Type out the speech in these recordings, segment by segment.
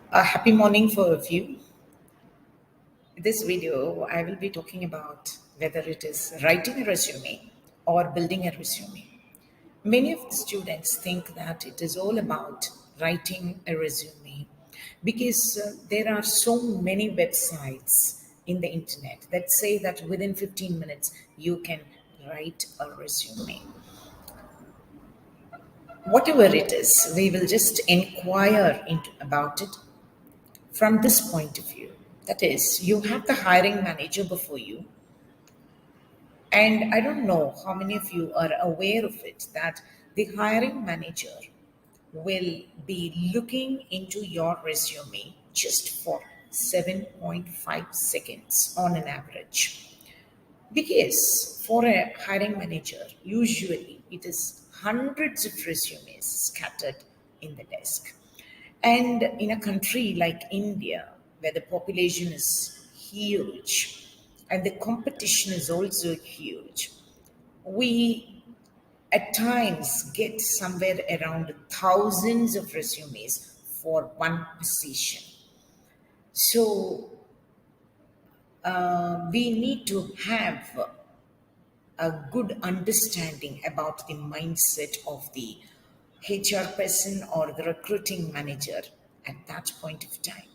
A happy morning for a few. This video, I will be talking about whether it is writing a resume or building a resume. Many of the students think that it is all about writing a resume because there are so many websites in the internet that say that within 15 minutes you can write a resume. Whatever it is, we will just inquire into about it from this point of view. That is, you have the hiring manager before you, and I don't know how many of you are aware of it that the hiring manager will be looking into your resume just for 7.5 seconds on an average. Because for a hiring manager, usually it is hundreds of resumes scattered in the desk. And in a country like India, where the population is huge and the competition is also huge, we at times get somewhere around thousands of resumes for one position. So we need to have a good understanding about the mindset of the HR person or the recruiting manager at that point of time.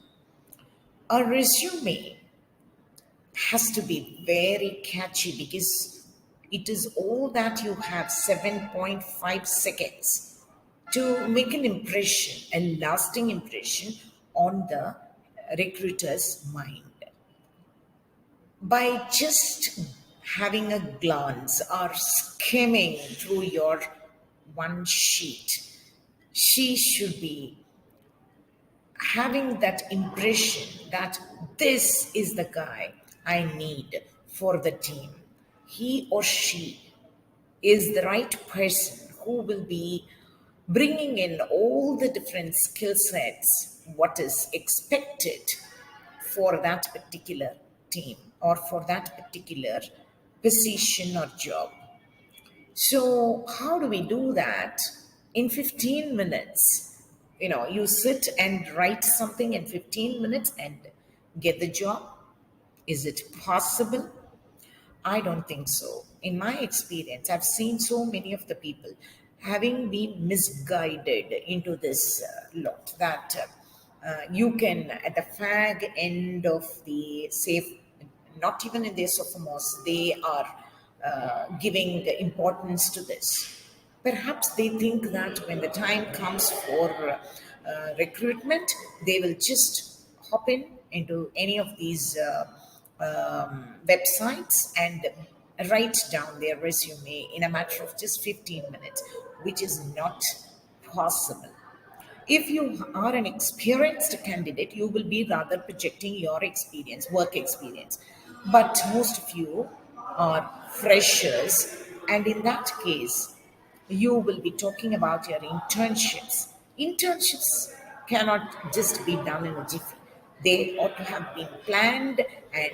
A resume has to be very catchy because it is all that you have 7.5 seconds to make an impression, a lasting impression on the recruiter's mind. By just having a glance or skimming through your one sheet, she should be having that impression that this is the guy I need for the team. He or she is the right person who will be bringing in all the different skill sets, what is expected for that particular team or for that particular position or job. So, how do we do that? In 15 minutes, you sit and write something in 15 minutes and get the job. Is it possible? I don't think so. In my experience, I've seen so many of the people having been misguided into this lot that you can, at the fag end of the safe, not even in their sophomores, they are giving the importance to this. Perhaps they think that when the time comes for recruitment, they will just hop into any of these websites and write down their resume in a matter of just 15 minutes, which is not possible. If you are an experienced candidate, you will be rather projecting your experience, work experience. But most of you are freshers, and in that case, you will be talking about your internships. Internships cannot just be done in a jiffy. They ought to have been planned and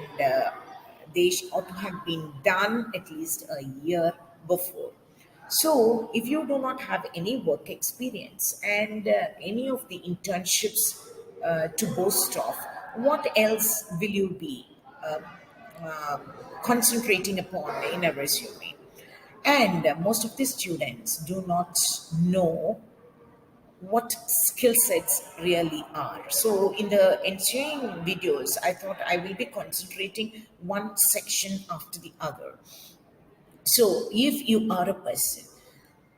ought to have been done at least a year before. So, if you do not have any work experience and any of the internships to boast of, what else will you be uh, concentrating upon in a resume? And most of the students do not know what skill sets really are. So, in the ensuing videos, I thought I will be concentrating one section after the other. So, if you are a person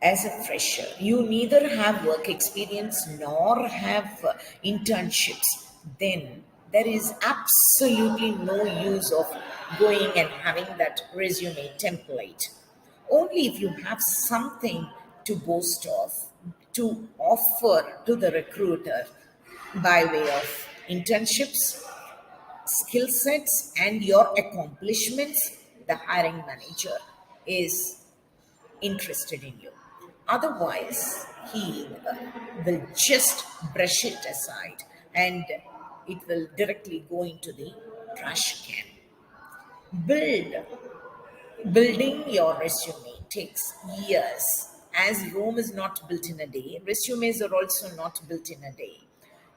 as a fresher, you neither have work experience nor have internships, then there is absolutely no use of going and having that resume template. Only if you have something to boast of, to offer to the recruiter by way of internships, skill sets, and your accomplishments, the hiring manager is interested in you. Otherwise, he will just brush it aside and it will directly go into the trash can. Build Building your resume takes years. As Rome is not built in a day, resumes are also not built in a day.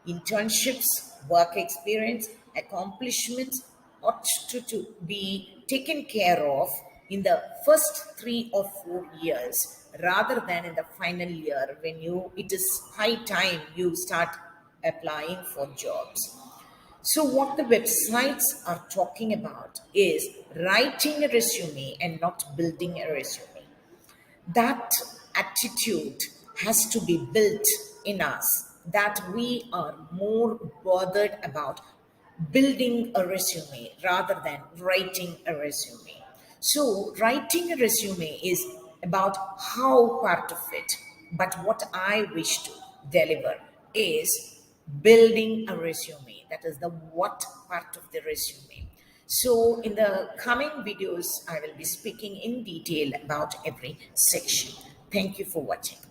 Internships, work experience, accomplishments ought to be taken care of in the first 3 or 4 years rather than in the final year when it is high time you start applying for jobs. So, what the websites are talking about is writing a resume and not building a resume. That attitude has to be built in us, that we are more bothered about building a resume rather than writing a resume. So writing a resume is about how part of it, but what I wish to deliver is building a resume, that is the what part of the resume. So, in the coming videos, I will be speaking in detail about every section. Thank you for watching.